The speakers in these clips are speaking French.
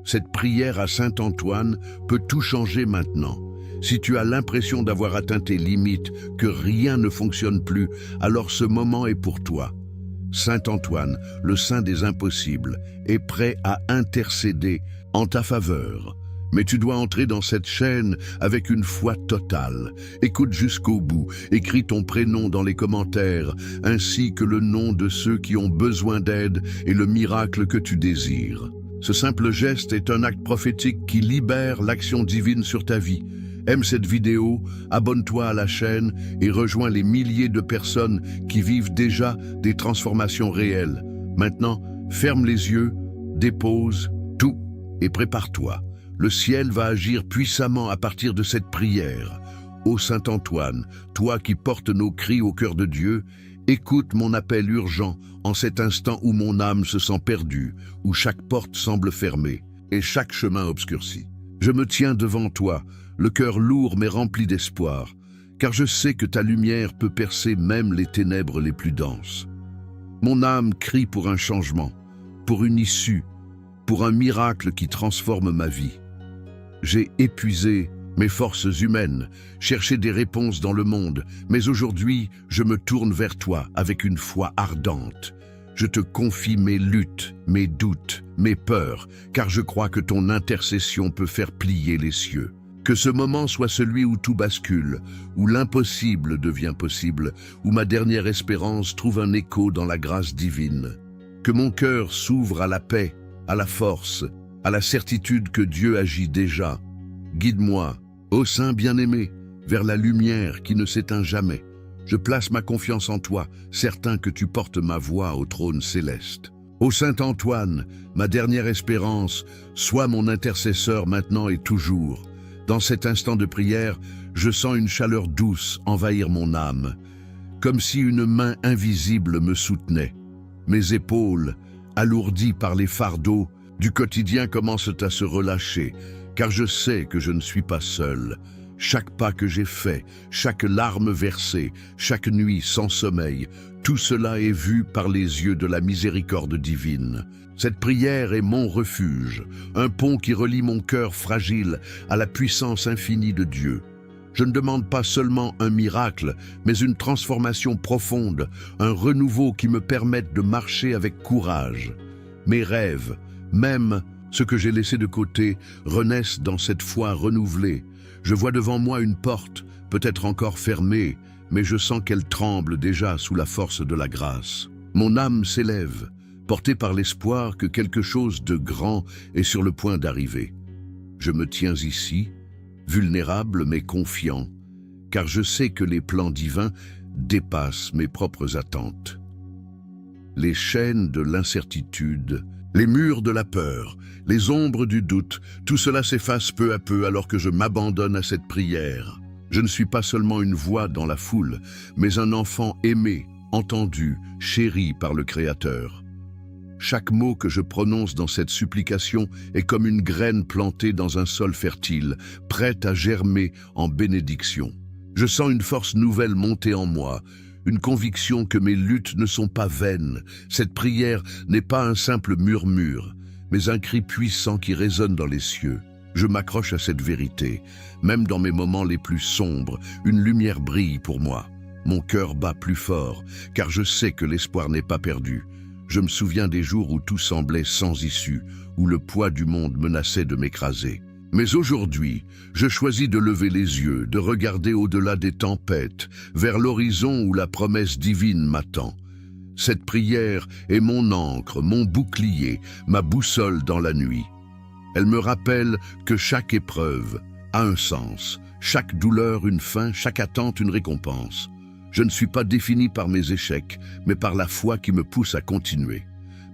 Cette prière à Saint Antoine peut tout changer maintenant. Si tu as l'impression d'avoir atteint tes limites, que rien ne fonctionne plus, alors ce moment est pour toi. Saint Antoine, le saint des impossibles, est prêt à intercéder en ta faveur. Mais tu dois entrer dans cette chaîne avec une foi totale. Écoute jusqu'au bout, écris ton prénom dans les commentaires, ainsi que le nom de ceux qui ont besoin d'aide et le miracle que tu désires. Ce simple geste est un acte prophétique qui libère l'action divine sur ta vie. Aime cette vidéo, abonne-toi à la chaîne et rejoins les milliers de personnes qui vivent déjà des transformations réelles. Maintenant, ferme les yeux, dépose tout et prépare-toi. Le ciel va agir puissamment à partir de cette prière. Ô Saint Antoine, toi qui portes nos cris au cœur de Dieu, écoute mon appel urgent en cet instant où mon âme se sent perdue, où chaque porte semble fermée et chaque chemin obscurci. Je me tiens devant toi, le cœur lourd mais rempli d'espoir, car je sais que ta lumière peut percer même les ténèbres les plus denses. Mon âme crie pour un changement, pour une issue, pour un miracle qui transforme ma vie. J'ai épuisé mes forces humaines, cherché des réponses dans le monde, mais aujourd'hui, je me tourne vers toi avec une foi ardente. Je te confie mes luttes, mes doutes, mes peurs, car je crois que ton intercession peut faire plier les cieux. Que ce moment soit celui où tout bascule, où l'impossible devient possible, où ma dernière espérance trouve un écho dans la grâce divine. Que mon cœur s'ouvre à la paix, à la force, à la certitude que Dieu agit déjà. Guide-moi, ô Saint bien-aimé, vers la lumière qui ne s'éteint jamais. Je place ma confiance en toi, certain que tu portes ma voix au trône céleste. Ô Saint Antoine, ma dernière espérance, sois mon intercesseur maintenant et toujours. Dans cet instant de prière, je sens une chaleur douce envahir mon âme, comme si une main invisible me soutenait. Mes épaules, alourdies par les fardeaux du quotidien, commencent à se relâcher, car je sais que je ne suis pas seul. Chaque pas que j'ai fait, chaque larme versée, chaque nuit sans sommeil, tout cela est vu par les yeux de la miséricorde divine. Cette prière est mon refuge, un pont qui relie mon cœur fragile à la puissance infinie de Dieu. Je ne demande pas seulement un miracle, mais une transformation profonde, un renouveau qui me permette de marcher avec courage. Mes rêves, même ce que j'ai laissé de côté, renaissent dans cette foi renouvelée. Je vois devant moi une porte, peut-être encore fermée, mais je sens qu'elle tremble déjà sous la force de la grâce. Mon âme s'élève, portée par l'espoir que quelque chose de grand est sur le point d'arriver. Je me tiens ici, vulnérable mais confiant, car je sais que les plans divins dépassent mes propres attentes. Les chaînes de l'incertitude, les murs de la peur, les ombres du doute, tout cela s'efface peu à peu alors que je m'abandonne à cette prière. Je ne suis pas seulement une voix dans la foule, mais un enfant aimé, entendu, chéri par le Créateur. Chaque mot que je prononce dans cette supplication est comme une graine plantée dans un sol fertile, prête à germer en bénédiction. Je sens une force nouvelle monter en moi, une conviction que mes luttes ne sont pas vaines. Cette prière n'est pas un simple murmure, mais un cri puissant qui résonne dans les cieux. Je m'accroche à cette vérité. Même dans mes moments les plus sombres, une lumière brille pour moi. Mon cœur bat plus fort, car je sais que l'espoir n'est pas perdu. Je me souviens des jours où tout semblait sans issue, où le poids du monde menaçait de m'écraser. Mais aujourd'hui, je choisis de lever les yeux, de regarder au-delà des tempêtes, vers l'horizon où la promesse divine m'attend. Cette prière est mon ancre, mon bouclier, ma boussole dans la nuit. Elle me rappelle que chaque épreuve a un sens, chaque douleur une fin, chaque attente une récompense. Je ne suis pas défini par mes échecs, mais par la foi qui me pousse à continuer.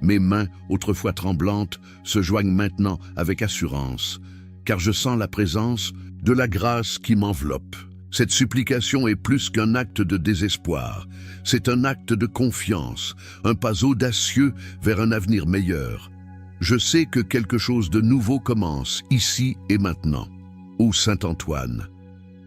Mes mains, autrefois tremblantes, se joignent maintenant avec assurance, car je sens la présence de la grâce qui m'enveloppe. Cette supplication est plus qu'un acte de désespoir, c'est un acte de confiance, un pas audacieux vers un avenir meilleur. Je sais que quelque chose de nouveau commence, ici et maintenant. Ô Saint Antoine,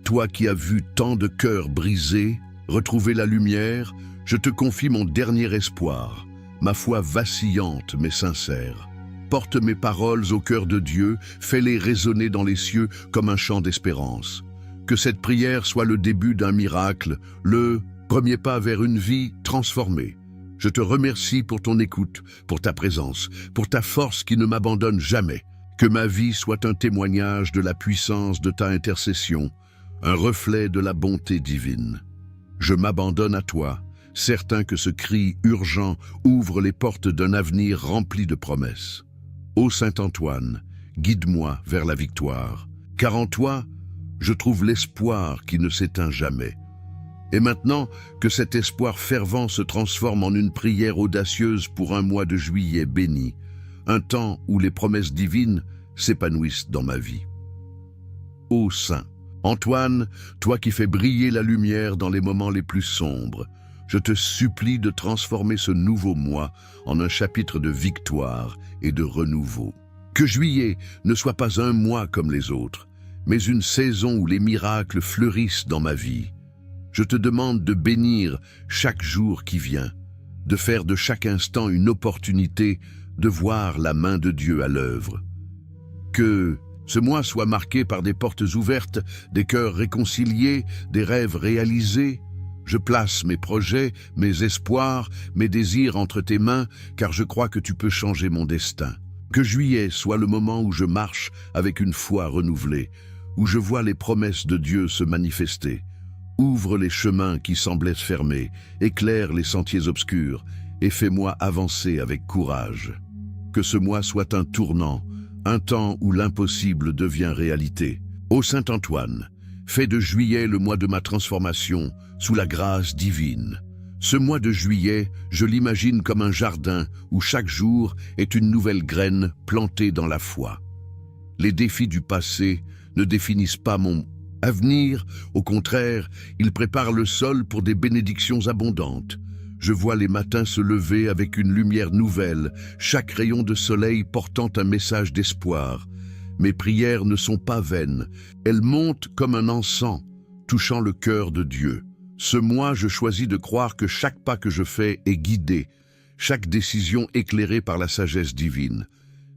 toi qui as vu tant de cœurs brisés, retrouver la lumière, je te confie mon dernier espoir, ma foi vacillante mais sincère. porte mes paroles au cœur de Dieu, fais-les résonner dans les cieux comme un chant d'espérance. Que cette prière soit le début d'un miracle, le premier pas vers une vie transformée. Je te remercie pour ton écoute, pour ta présence, pour ta force qui ne m'abandonne jamais. Que ma vie soit un témoignage de la puissance de ta intercession, un reflet de la bonté divine. Je m'abandonne à toi, certain que ce cri urgent ouvre les portes d'un avenir rempli de promesses. Ô Saint-Antoine, guide-moi vers la victoire, car en toi, je trouve l'espoir qui ne s'éteint jamais. Et maintenant, que cet espoir fervent se transforme en une prière audacieuse pour un mois de juillet béni, un temps où les promesses divines s'épanouissent dans ma vie. Ô Saint Antoine, toi qui fais briller la lumière dans les moments les plus sombres, je te supplie de transformer ce nouveau mois en un chapitre de victoire et de renouveau. Que juillet ne soit pas un mois comme les autres, mais une saison où les miracles fleurissent dans ma vie. Je te demande de bénir chaque jour qui vient, de faire de chaque instant une opportunité de voir la main de Dieu à l'œuvre. Que ce mois soit marqué par des portes ouvertes, des cœurs réconciliés, des rêves réalisés. Je place mes projets, mes espoirs, mes désirs entre tes mains, car je crois que tu peux changer mon destin. Que juillet soit le moment où je marche avec une foi renouvelée, où je vois les promesses de Dieu se manifester. Ouvre les chemins qui semblaient fermés, éclaire les sentiers obscurs et fais-moi avancer avec courage. Que ce mois soit un tournant, un temps où l'impossible devient réalité. Ô Saint-Antoine, fais de juillet le mois de ma transformation sous la grâce divine. Ce mois de juillet, je l'imagine comme un jardin où chaque jour est une nouvelle graine plantée dans la foi. Les défis du passé ne définissent pas mon avenir, au contraire, ils préparent le sol pour des bénédictions abondantes. Je vois les matins se lever avec une lumière nouvelle, chaque rayon de soleil portant un message d'espoir. Mes prières ne sont pas vaines, elles montent comme un encens, touchant le cœur de Dieu. Ce mois, je choisis de croire que chaque pas que je fais est guidé, chaque décision éclairée par la sagesse divine.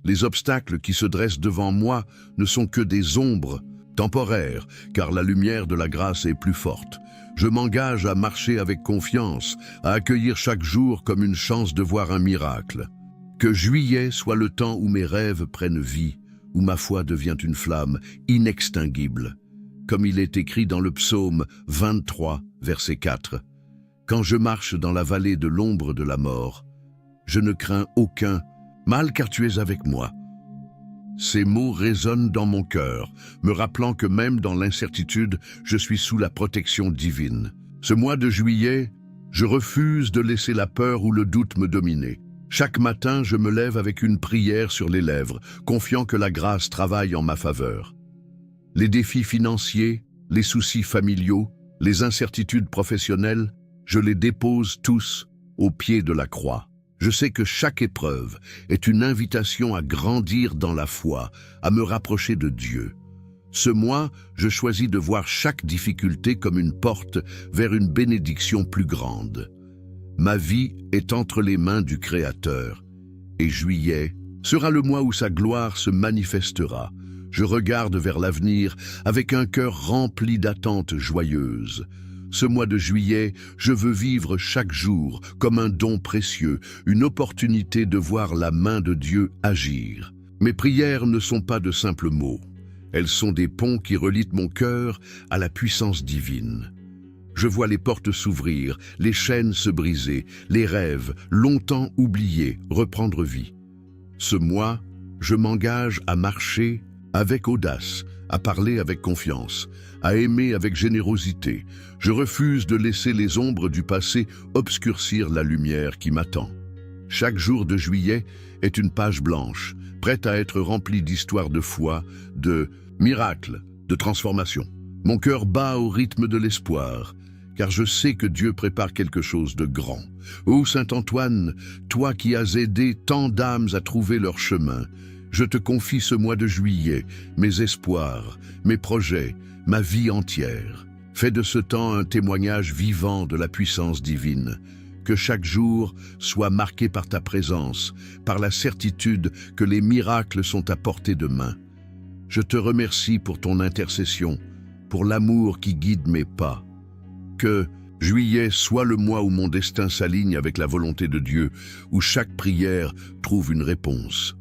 Les obstacles qui se dressent devant moi ne sont que des ombres, temporaires, car la lumière de la grâce est plus forte. Je m'engage à marcher avec confiance, à accueillir chaque jour comme une chance de voir un miracle. Que juillet soit le temps où mes rêves prennent vie, où ma foi devient une flamme inextinguible. Comme il est écrit dans le psaume 23, verset 4. « Quand je marche dans la vallée de l'ombre de la mort, je ne crains aucun mal car tu es avec moi. » Ces mots résonnent dans mon cœur, me rappelant que même dans l'incertitude, je suis sous la protection divine. Ce mois de juillet, je refuse de laisser la peur ou le doute me dominer. Chaque matin, je me lève avec une prière sur les lèvres, confiant que la grâce travaille en ma faveur. Les défis financiers, les soucis familiaux, les incertitudes professionnelles, je les dépose tous au pied de la croix. Je sais que chaque épreuve est une invitation à grandir dans la foi, à me rapprocher de Dieu. Ce mois, je choisis de voir chaque difficulté comme une porte vers une bénédiction plus grande. Ma vie est entre les mains du Créateur, et juillet sera le mois où sa gloire se manifestera. Je regarde vers l'avenir avec un cœur rempli d'attentes joyeuses. Ce mois de juillet, je veux vivre chaque jour comme un don précieux, une opportunité de voir la main de Dieu agir. Mes prières ne sont pas de simples mots. Elles sont des ponts qui relient mon cœur à la puissance divine. Je vois les portes s'ouvrir, les chaînes se briser, les rêves, longtemps oubliés, reprendre vie. Ce mois, je m'engage à marcher avec audace, à parler avec confiance, à aimer avec générosité. Je refuse de laisser les ombres du passé obscurcir la lumière qui m'attend. Chaque jour de juillet est une page blanche, prête à être remplie d'histoires de foi, de miracles, de transformation. Mon cœur bat au rythme de l'espoir, car je sais que Dieu prépare quelque chose de grand. Ô Saint-Antoine, toi qui as aidé tant d'âmes à trouver leur chemin, je te confie ce mois de juillet, mes espoirs, mes projets, ma vie entière. Fais de ce temps un témoignage vivant de la puissance divine. Que chaque jour soit marqué par ta présence, par la certitude que les miracles sont à portée de main. Je te remercie pour ton intercession, pour l'amour qui guide mes pas. Que juillet soit le mois où mon destin s'aligne avec la volonté de Dieu, où chaque prière trouve une réponse.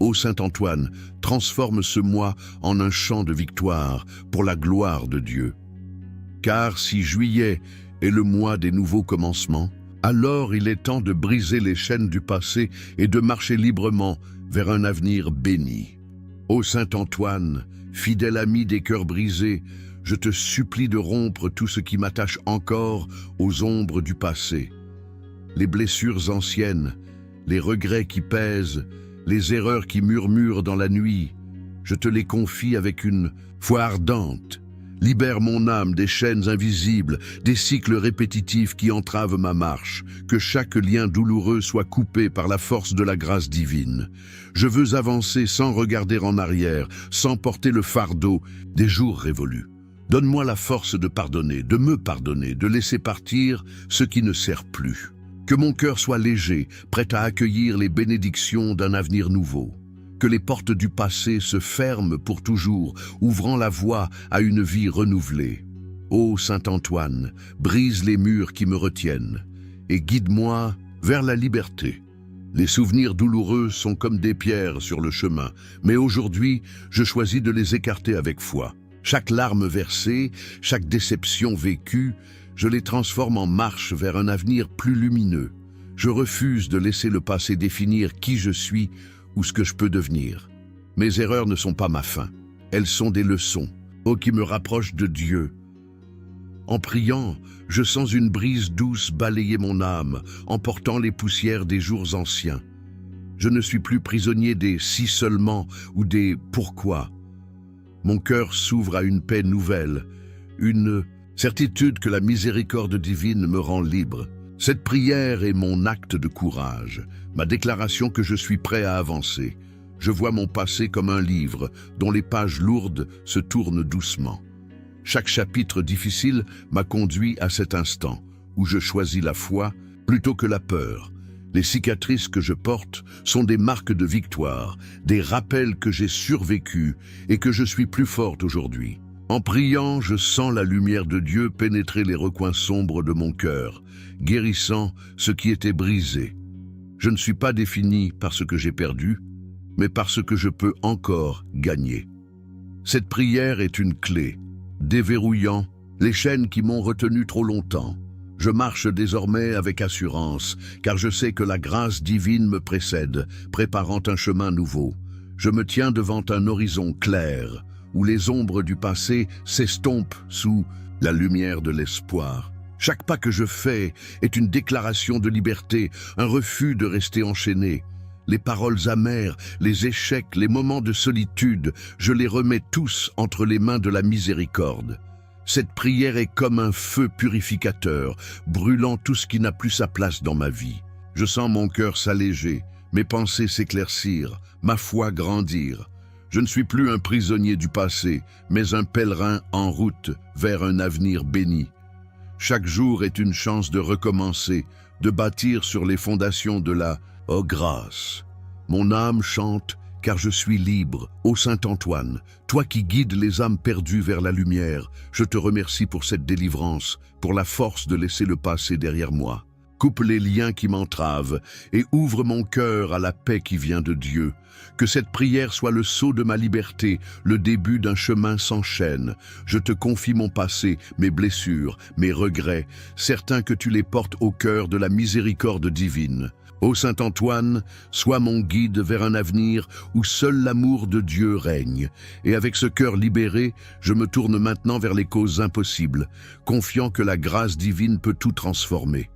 Ô Saint-Antoine, transforme ce mois en un chant de victoire pour la gloire de Dieu. Car si juillet est le mois des nouveaux commencements, alors il est temps de briser les chaînes du passé et de marcher librement vers un avenir béni. Ô Saint-Antoine, fidèle ami des cœurs brisés, je te supplie de rompre tout ce qui m'attache encore aux ombres du passé. Les blessures anciennes, les regrets qui pèsent, les erreurs qui murmurent dans la nuit, je te les confie avec une foi ardente. Libère mon âme des chaînes invisibles, des cycles répétitifs qui entravent ma marche, que chaque lien douloureux soit coupé par la force de la grâce divine. Je veux avancer sans regarder en arrière, sans porter le fardeau des jours révolus. Donne-moi la force de pardonner, de me pardonner, de laisser partir ce qui ne sert plus. Que mon cœur soit léger, prêt à accueillir les bénédictions d'un avenir nouveau. Que les portes du passé se ferment pour toujours, ouvrant la voie à une vie renouvelée. Ô Saint-Antoine, brise les murs qui me retiennent et guide-moi vers la liberté. Les souvenirs douloureux sont comme des pierres sur le chemin, mais aujourd'hui, je choisis de les écarter avec foi. Chaque larme versée, chaque déception vécue, je les transforme en marche vers un avenir plus lumineux. Je refuse de laisser le passé définir qui je suis ou ce que je peux devenir. Mes erreurs ne sont pas ma fin, elles sont des leçons, qui me rapprochent de Dieu. En priant, je sens une brise douce balayer mon âme, emportant les poussières des jours anciens. Je ne suis plus prisonnier des « si seulement » ou des « pourquoi ». Mon cœur s'ouvre à une paix nouvelle, une certitude que la miséricorde divine me rend libre. Cette prière est mon acte de courage, ma déclaration que je suis prêt à avancer. Je vois mon passé comme un livre dont les pages lourdes se tournent doucement. Chaque chapitre difficile m'a conduit à cet instant où je choisis la foi plutôt que la peur. Les cicatrices que je porte sont des marques de victoire, des rappels que j'ai survécu et que je suis plus forte aujourd'hui. En priant, je sens la lumière de Dieu pénétrer les recoins sombres de mon cœur, guérissant ce qui était brisé. Je ne suis pas défini par ce que j'ai perdu, mais par ce que je peux encore gagner. Cette prière est une clé, déverrouillant les chaînes qui m'ont retenu trop longtemps. Je marche désormais avec assurance, car je sais que la grâce divine me précède, préparant un chemin nouveau. Je me tiens devant un horizon clair, où les ombres du passé s'estompent sous la lumière de l'espoir. Chaque pas que je fais est une déclaration de liberté, un refus de rester enchaîné. Les paroles amères, les échecs, les moments de solitude, je les remets tous entre les mains de la miséricorde. Cette prière est comme un feu purificateur, brûlant tout ce qui n'a plus sa place dans ma vie. Je sens mon cœur s'alléger, mes pensées s'éclaircir, ma foi grandir. Je ne suis plus un prisonnier du passé, mais un pèlerin en route vers un avenir béni. Chaque jour est une chance de recommencer, de bâtir sur les fondations de la grâce. Mon âme chante, car je suis libre. Ô Saint-Antoine, toi qui guides les âmes perdues vers la lumière, je te remercie pour cette délivrance, pour la force de laisser le passé derrière moi. Coupe les liens qui m'entravent et ouvre mon cœur à la paix qui vient de Dieu. Que cette prière soit le sceau de ma liberté, le début d'un chemin sans chaîne. Je te confie mon passé, mes blessures, mes regrets, certain que tu les portes au cœur de la miséricorde divine. Ô Saint-Antoine, sois mon guide vers un avenir où seul l'amour de Dieu règne. Et avec ce cœur libéré, je me tourne maintenant vers les causes impossibles, confiant que la grâce divine peut tout transformer.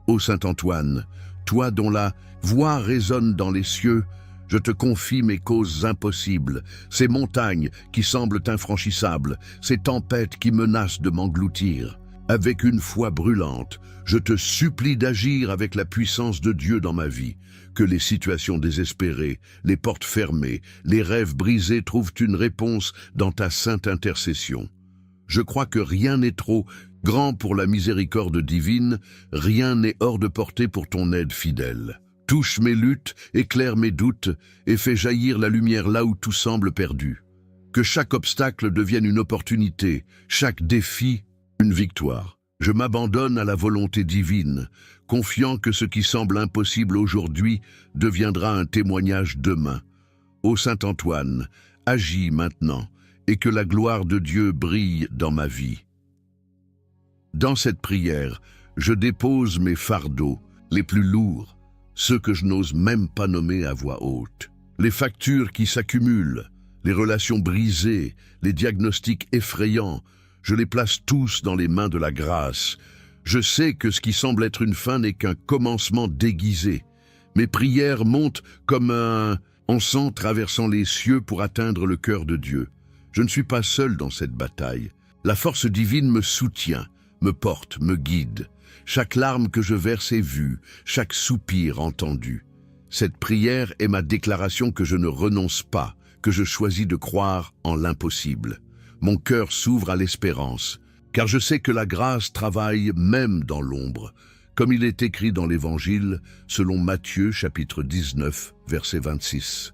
Ô Saint-Antoine, toi dont la voix résonne dans les cieux, je te confie mes causes impossibles, ces montagnes qui semblent infranchissables, ces tempêtes qui menacent de m'engloutir. Avec une foi brûlante, je te supplie d'agir avec la puissance de Dieu dans ma vie, que les situations désespérées, les portes fermées, les rêves brisés trouvent une réponse dans ta sainte intercession. Je crois que rien n'est trop Grand pour la miséricorde divine, rien n'est hors de portée pour ton aide fidèle. Touche mes luttes, éclaire mes doutes, et fais jaillir la lumière là où tout semble perdu. Que chaque obstacle devienne une opportunité, chaque défi, une victoire. Je m'abandonne à la volonté divine, confiant que ce qui semble impossible aujourd'hui deviendra un témoignage demain. Ô Saint Antoine, agis maintenant, et que la gloire de Dieu brille dans ma vie. Dans cette prière, je dépose mes fardeaux, les plus lourds, ceux que je n'ose même pas nommer à voix haute. Les factures qui s'accumulent, les relations brisées, les diagnostics effrayants, je les place tous dans les mains de la grâce. Je sais que ce qui semble être une fin n'est qu'un commencement déguisé. Mes prières montent comme un encens traversant les cieux pour atteindre le cœur de Dieu. Je ne suis pas seul dans cette bataille. La force divine me soutient, me porte, me guide. Chaque larme que je verse est vue, chaque soupir entendu. Cette prière est ma déclaration que je ne renonce pas, que je choisis de croire en l'impossible. Mon cœur s'ouvre à l'espérance, car je sais que la grâce travaille même dans l'ombre, comme il est écrit dans l'Évangile, selon Matthieu chapitre 19, verset 26.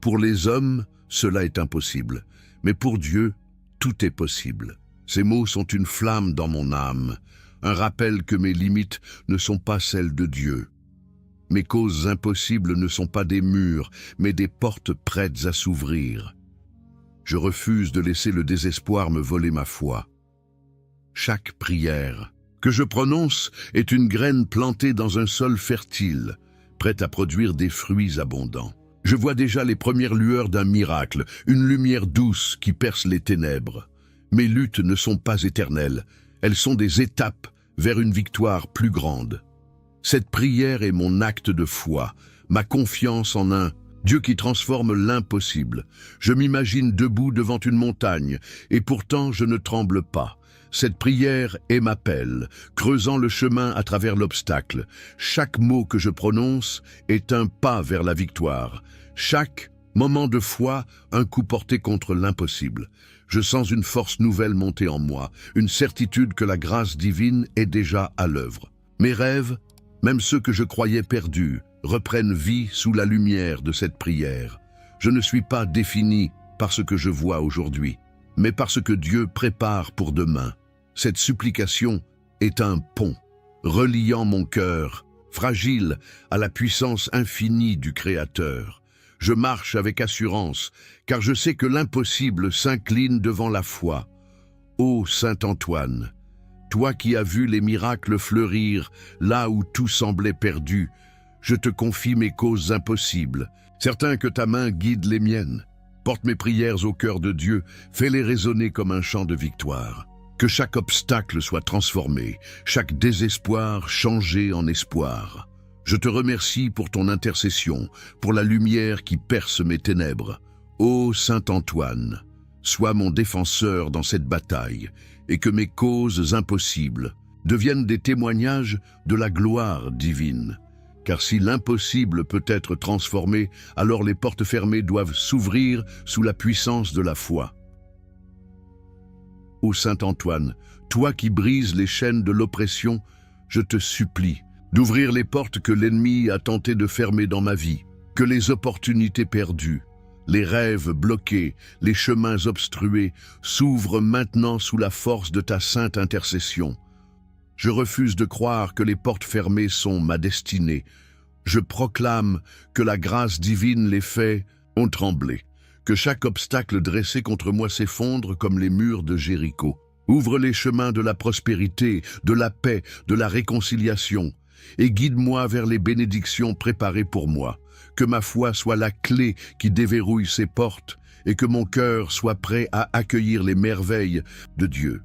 Pour les hommes, cela est impossible, mais pour Dieu, tout est possible. Ces mots sont une flamme dans mon âme, un rappel que mes limites ne sont pas celles de Dieu. Mes causes impossibles ne sont pas des murs, mais des portes prêtes à s'ouvrir. Je refuse de laisser le désespoir me voler ma foi. Chaque prière que je prononce est une graine plantée dans un sol fertile, prête à produire des fruits abondants. Je vois déjà les premières lueurs d'un miracle, une lumière douce qui perce les ténèbres. Mes luttes ne sont pas éternelles, elles sont des étapes vers une victoire plus grande. Cette prière est mon acte de foi, ma confiance en un Dieu qui transforme l'impossible. Je m'imagine debout devant une montagne, et pourtant je ne tremble pas. Cette prière est ma pelle, creusant le chemin à travers l'obstacle. Chaque mot que je prononce est un pas vers la victoire. Chaque moment de foi, un coup porté contre l'impossible. Je sens une force nouvelle monter en moi, une certitude que la grâce divine est déjà à l'œuvre. Mes rêves, même ceux que je croyais perdus, reprennent vie sous la lumière de cette prière. Je ne suis pas défini par ce que je vois aujourd'hui, mais par ce que Dieu prépare pour demain. Cette supplication est un pont, reliant mon cœur, fragile, à la puissance infinie du Créateur. Je marche avec assurance, car je sais que l'impossible s'incline devant la foi. Ô Saint Antoine, toi qui as vu les miracles fleurir là où tout semblait perdu, je te confie mes causes impossibles, certain que ta main guide les miennes. Porte mes prières au cœur de Dieu, fais-les résonner comme un chant de victoire. Que chaque obstacle soit transformé, chaque désespoir changé en espoir. Je te remercie pour ton intercession, pour la lumière qui perce mes ténèbres. Ô Saint Antoine, sois mon défenseur dans cette bataille, et que mes causes impossibles deviennent des témoignages de la gloire divine. Car si l'impossible peut être transformé, alors les portes fermées doivent s'ouvrir sous la puissance de la foi. Ô Saint Antoine, toi qui brises les chaînes de l'oppression, je te supplie d'ouvrir les portes que l'ennemi a tenté de fermer dans ma vie, que les opportunités perdues, les rêves bloqués, les chemins obstrués s'ouvrent maintenant sous la force de ta sainte intercession. Je refuse de croire que les portes fermées sont ma destinée. Je proclame que la grâce divine les fait ont tremblé, que chaque obstacle dressé contre moi s'effondre comme les murs de Jéricho. Ouvre les chemins de la prospérité, de la paix, de la réconciliation, et guide-moi vers les bénédictions préparées pour moi. Que ma foi soit la clé qui déverrouille ces portes, et que mon cœur soit prêt à accueillir les merveilles de Dieu.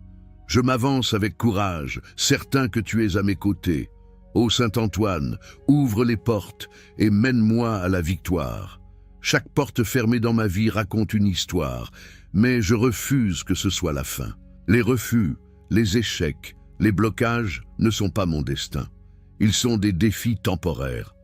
Je m'avance avec courage, certain que tu es à mes côtés. Ô Saint Antoine, ouvre les portes et mène-moi à la victoire. Chaque porte fermée dans ma vie raconte une histoire, mais je refuse que ce soit la fin. Les refus, les échecs, les blocages ne sont pas mon destin. Ils sont des défis temporaires.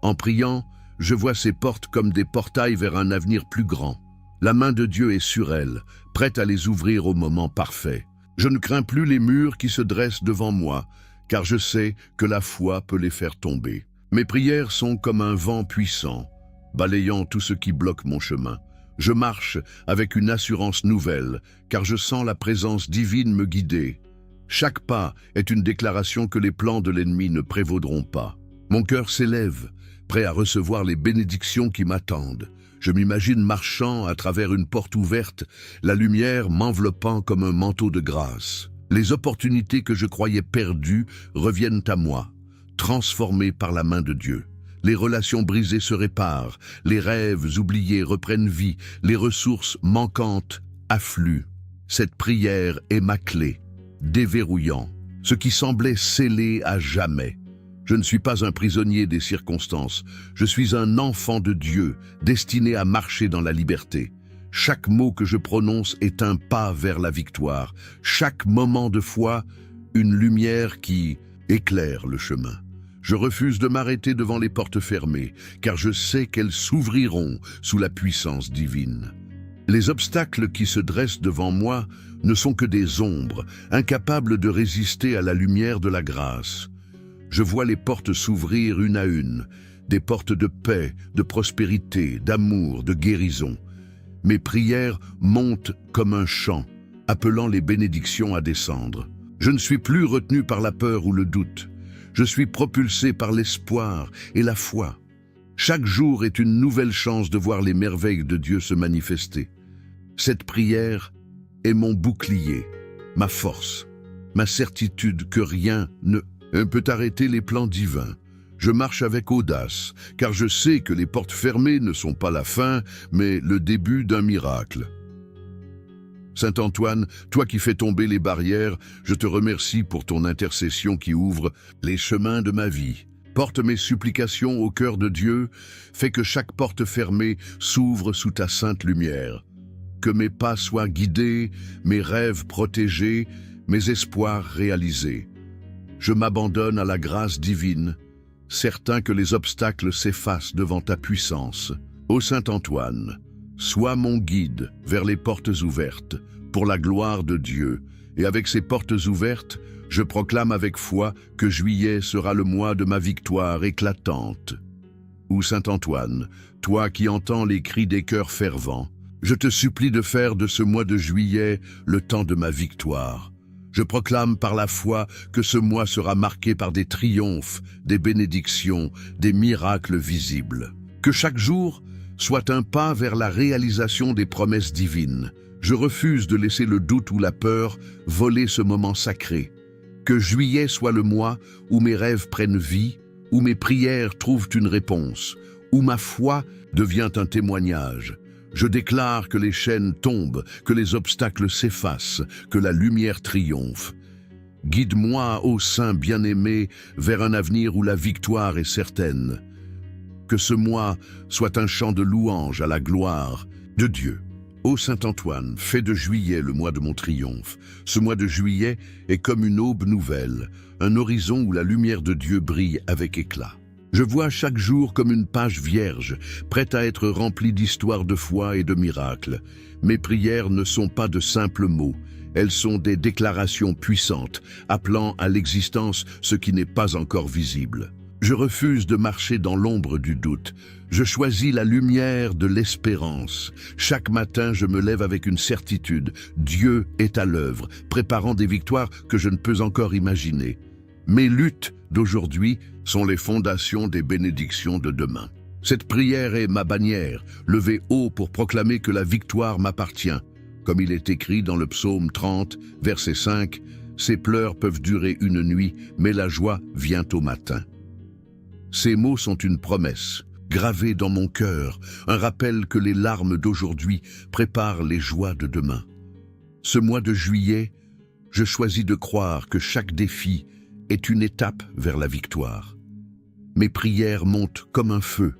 En priant, je vois ces portes comme des portails vers un avenir plus grand. La main de Dieu est sur elles, prête à les ouvrir au moment parfait. Je ne crains plus les murs qui se dressent devant moi, car je sais que la foi peut les faire tomber. Mes prières sont comme un vent puissant, balayant tout ce qui bloque mon chemin. Je marche avec une assurance nouvelle, car je sens la présence divine me guider. Chaque pas est une déclaration que les plans de l'ennemi ne prévaudront pas. Mon cœur s'élève, prêt à recevoir les bénédictions qui m'attendent. Je m'imagine marchant à travers une porte ouverte, la lumière m'enveloppant comme un manteau de grâce. Les opportunités que je croyais perdues reviennent à moi, transformées par la main de Dieu. Les relations brisées se réparent, les rêves oubliés reprennent vie, les ressources manquantes affluent. Cette prière est ma clé, déverrouillant ce qui semblait scellé à jamais. Je ne suis pas un prisonnier des circonstances, je suis un enfant de Dieu, destiné à marcher dans la liberté. Chaque mot que je prononce est un pas vers la victoire, chaque moment de foi, une lumière qui éclaire le chemin. Je refuse de m'arrêter devant les portes fermées, car je sais qu'elles s'ouvriront sous la puissance divine. Les obstacles qui se dressent devant moi ne sont que des ombres, incapables de résister à la lumière de la grâce. Je vois les portes s'ouvrir une à une, des portes de paix, de prospérité, d'amour, de guérison. Mes prières montent comme un chant, appelant les bénédictions à descendre. Je ne suis plus retenu par la peur ou le doute. Je suis propulsé par l'espoir et la foi. Chaque jour est une nouvelle chance de voir les merveilles de Dieu se manifester. Cette prière est mon bouclier, ma force, ma certitude que rien ne peut arrêter les plans divins. Je marche avec audace, car je sais que les portes fermées ne sont pas la fin, mais le début d'un miracle. Saint Antoine, toi qui fais tomber les barrières, je te remercie pour ton intercession qui ouvre les chemins de ma vie. Porte mes supplications au cœur de Dieu, fais que chaque porte fermée s'ouvre sous ta sainte lumière. Que mes pas soient guidés, mes rêves protégés, mes espoirs réalisés. Je m'abandonne à la grâce divine, certain que les obstacles s'effacent devant ta puissance. Ô Saint Antoine, sois mon guide vers les portes ouvertes, pour la gloire de Dieu. Et avec ces portes ouvertes, je proclame avec foi que juillet sera le mois de ma victoire éclatante. Ô Saint Antoine, toi qui entends les cris des cœurs fervents, je te supplie de faire de ce mois de juillet le temps de ma victoire. Je proclame par la foi que ce mois sera marqué par des triomphes, des bénédictions, des miracles visibles. Que chaque jour soit un pas vers la réalisation des promesses divines. Je refuse de laisser le doute ou la peur voler ce moment sacré. Que juillet soit le mois où mes rêves prennent vie, où mes prières trouvent une réponse, où ma foi devient un témoignage. Je déclare que les chaînes tombent, que les obstacles s'effacent, que la lumière triomphe. Guide-moi, ô Saint bien-aimé, vers un avenir où la victoire est certaine. Que ce mois soit un chant de louange à la gloire de Dieu. Ô Saint Antoine, fais de juillet le mois de mon triomphe. Ce mois de juillet est comme une aube nouvelle, un horizon où la lumière de Dieu brille avec éclat. Je vois chaque jour comme une page vierge, prête à être remplie d'histoires de foi et de miracles. Mes prières ne sont pas de simples mots, elles sont des déclarations puissantes, appelant à l'existence ce qui n'est pas encore visible. Je refuse de marcher dans l'ombre du doute. Je choisis la lumière de l'espérance. Chaque matin, je me lève avec une certitude. Dieu est à l'œuvre, préparant des victoires que je ne peux encore imaginer. Mes luttes d'aujourd'hui sont les fondations des bénédictions de demain. Cette prière est ma bannière, levée haut pour proclamer que la victoire m'appartient. Comme il est écrit dans le psaume 30, verset 5, « Ces pleurs peuvent durer une nuit, mais la joie vient au matin. » Ces mots sont une promesse, gravée dans mon cœur, un rappel que les larmes d'aujourd'hui préparent les joies de demain. Ce mois de juillet, je choisis de croire que chaque défi est une étape vers la victoire. Mes prières montent comme un feu,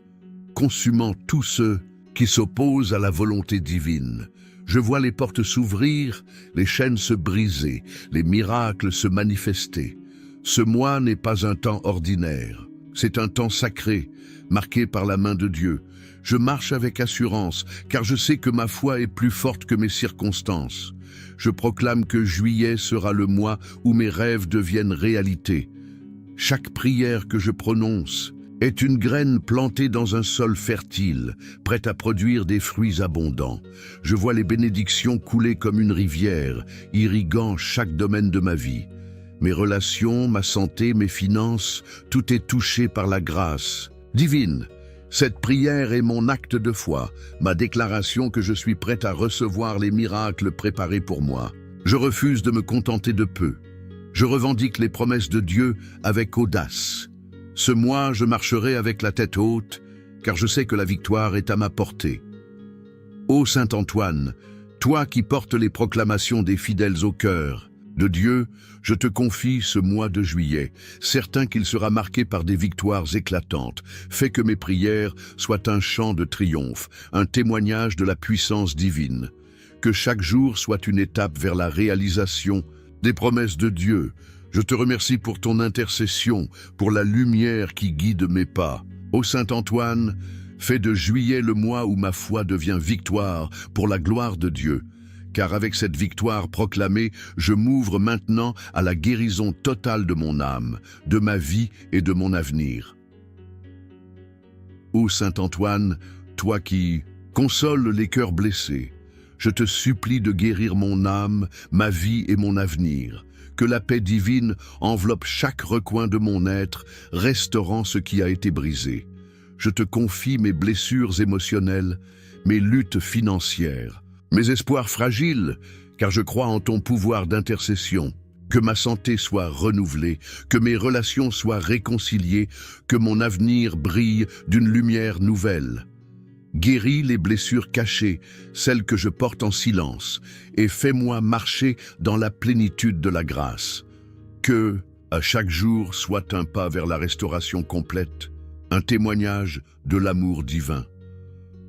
consumant tous ceux qui s'opposent à la volonté divine. Je vois les portes s'ouvrir, les chaînes se briser, les miracles se manifester. Ce mois n'est pas un temps ordinaire. C'est un temps sacré, marqué par la main de Dieu. Je marche avec assurance, car je sais que ma foi est plus forte que mes circonstances. Je proclame que juillet sera le mois où mes rêves deviennent réalité. Chaque prière que je prononce est une graine plantée dans un sol fertile, prête à produire des fruits abondants. Je vois les bénédictions couler comme une rivière, irriguant chaque domaine de ma vie. Mes relations, ma santé, mes finances, tout est touché par la grâce divine. Cette prière est mon acte de foi, ma déclaration que je suis prêt à recevoir les miracles préparés pour moi. Je refuse de me contenter de peu. Je revendique les promesses de Dieu avec audace. Ce mois, je marcherai avec la tête haute, car je sais que la victoire est à ma portée. Ô Saint Antoine, toi qui portes les proclamations des fidèles au cœur de Dieu, je te confie ce mois de juillet, certain qu'il sera marqué par des victoires éclatantes. Fais que mes prières soient un chant de triomphe, un témoignage de la puissance divine. Que chaque jour soit une étape vers la réalisation des promesses de Dieu. Je te remercie pour ton intercession, pour la lumière qui guide mes pas. Ô Saint Antoine, fais de juillet le mois où ma foi devient victoire pour la gloire de Dieu. Car avec cette victoire proclamée, je m'ouvre maintenant à la guérison totale de mon âme, de ma vie et de mon avenir. Ô Saint Antoine, toi qui consoles les cœurs blessés, je te supplie de guérir mon âme, ma vie et mon avenir. Que la paix divine enveloppe chaque recoin de mon être, restaurant ce qui a été brisé. Je te confie mes blessures émotionnelles, mes luttes financières, mes espoirs fragiles, car je crois en ton pouvoir d'intercession. Que ma santé soit renouvelée, que mes relations soient réconciliées, que mon avenir brille d'une lumière nouvelle. Guéris les blessures cachées, celles que je porte en silence, et fais-moi marcher dans la plénitude de la grâce. Que, à chaque jour, soit un pas vers la restauration complète, un témoignage de l'amour divin.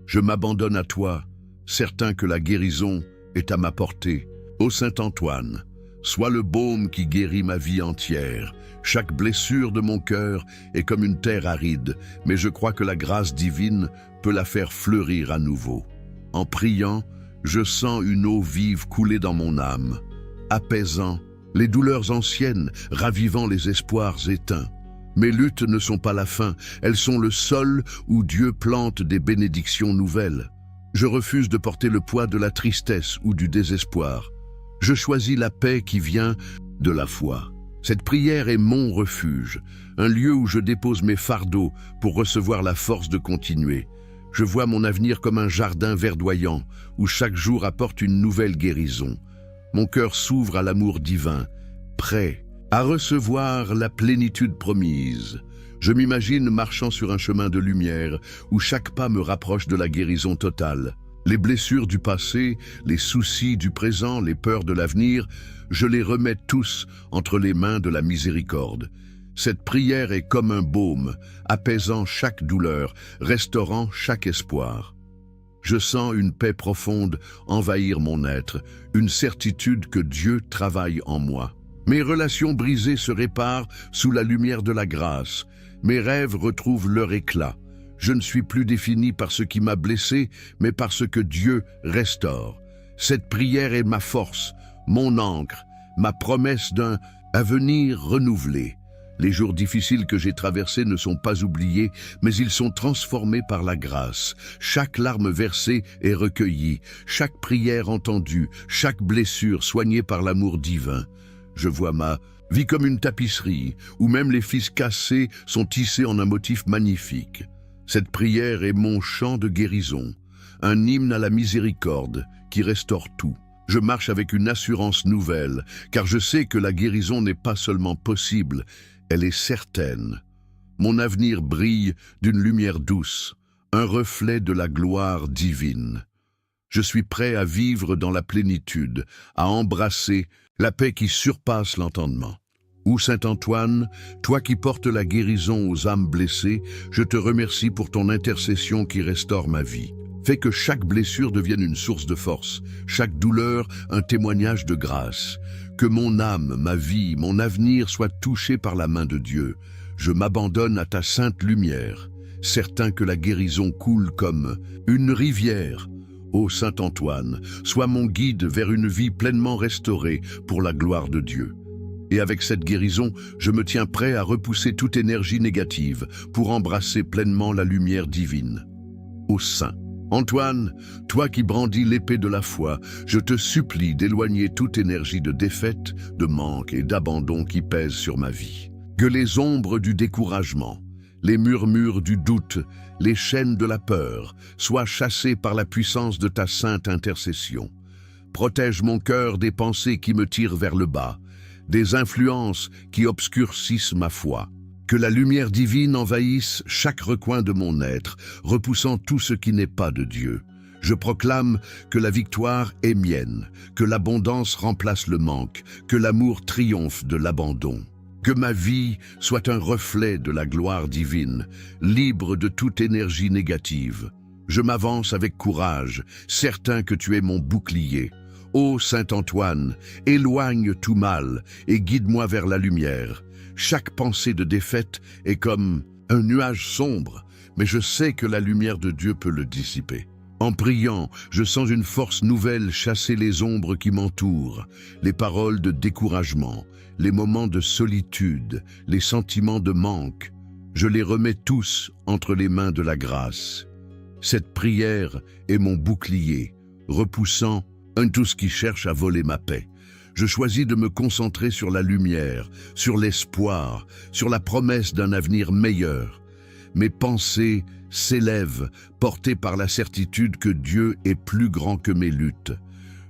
Je m'abandonne à toi, certain que la guérison est à ma portée. Ô Saint Antoine, sois le baume qui guérit ma vie entière. Chaque blessure de mon cœur est comme une terre aride, mais je crois que la grâce divine peut la faire fleurir à nouveau. En priant, je sens une eau vive couler dans mon âme, apaisant les douleurs anciennes, ravivant les espoirs éteints. Mes luttes ne sont pas la fin, elles sont le sol où Dieu plante des bénédictions nouvelles. Je refuse de porter le poids de la tristesse ou du désespoir. Je choisis la paix qui vient de la foi. Cette prière est mon refuge, un lieu où je dépose mes fardeaux pour recevoir la force de continuer. Je vois mon avenir comme un jardin verdoyant, où chaque jour apporte une nouvelle guérison. Mon cœur s'ouvre à l'amour divin, prêt à recevoir la plénitude promise. Je m'imagine marchant sur un chemin de lumière, où chaque pas me rapproche de la guérison totale. Les blessures du passé, les soucis du présent, les peurs de l'avenir, je les remets tous entre les mains de la miséricorde. Cette prière est comme un baume, apaisant chaque douleur, restaurant chaque espoir. Je sens une paix profonde envahir mon être, une certitude que Dieu travaille en moi. Mes relations brisées se réparent sous la lumière de la grâce. Mes rêves retrouvent leur éclat. Je ne suis plus défini par ce qui m'a blessé, mais par ce que Dieu restaure. Cette prière est ma force, mon ancre, ma promesse d'un avenir renouvelé. Les jours difficiles que j'ai traversés ne sont pas oubliés, mais ils sont transformés par la grâce. Chaque larme versée est recueillie, chaque prière entendue, chaque blessure soignée par l'amour divin. Je vois ma vie comme une tapisserie, où même les fils cassés sont tissés en un motif magnifique. Cette prière est mon chant de guérison, un hymne à la miséricorde qui restaure tout. Je marche avec une assurance nouvelle, car je sais que la guérison n'est pas seulement possible, elle est certaine. Mon avenir brille d'une lumière douce, un reflet de la gloire divine. Je suis prêt à vivre dans la plénitude, à embrasser la paix qui surpasse l'entendement. Ô Saint Antoine, toi qui portes la guérison aux âmes blessées, je te remercie pour ton intercession qui restaure ma vie. Fais que chaque blessure devienne une source de force, chaque douleur un témoignage de grâce. Que mon âme, ma vie, mon avenir soient touchés par la main de Dieu. Je m'abandonne à ta sainte lumière, certain que la guérison coule comme une rivière, Ô Saint Antoine, sois mon guide vers une vie pleinement restaurée pour la gloire de Dieu. Et avec cette guérison, je me tiens prêt à repousser toute énergie négative pour embrasser pleinement la lumière divine. Ô Saint Antoine, toi qui brandis l'épée de la foi, je te supplie d'éloigner toute énergie de défaite, de manque et d'abandon qui pèse sur ma vie. Que les ombres du découragement, les murmures du doute, les chaînes de la peur soient chassées par la puissance de ta sainte intercession. Protège mon cœur des pensées qui me tirent vers le bas, des influences qui obscurcissent ma foi. Que la lumière divine envahisse chaque recoin de mon être, repoussant tout ce qui n'est pas de Dieu. Je proclame que la victoire est mienne, que l'abondance remplace le manque, que l'amour triomphe de l'abandon. Que ma vie soit un reflet de la gloire divine, libre de toute énergie négative. Je m'avance avec courage, certain que tu es mon bouclier. Ô Saint Antoine, éloigne tout mal et guide-moi vers la lumière. Chaque pensée de défaite est comme un nuage sombre, mais je sais que la lumière de Dieu peut le dissiper. En priant, je sens une force nouvelle chasser les ombres qui m'entourent, les paroles de découragement, les moments de solitude, les sentiments de manque. Je les remets tous entre les mains de la grâce. Cette prière est mon bouclier, repoussant tout ce qui cherche à voler ma paix. Je choisis de me concentrer sur la lumière, sur l'espoir, sur la promesse d'un avenir meilleur. Mes pensées s'élèvent, portées par la certitude que Dieu est plus grand que mes luttes.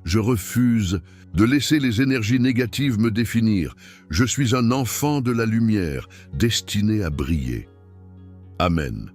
Je refuse de laisser les énergies négatives me définir. Je suis un enfant de la lumière, destiné à briller. Amen.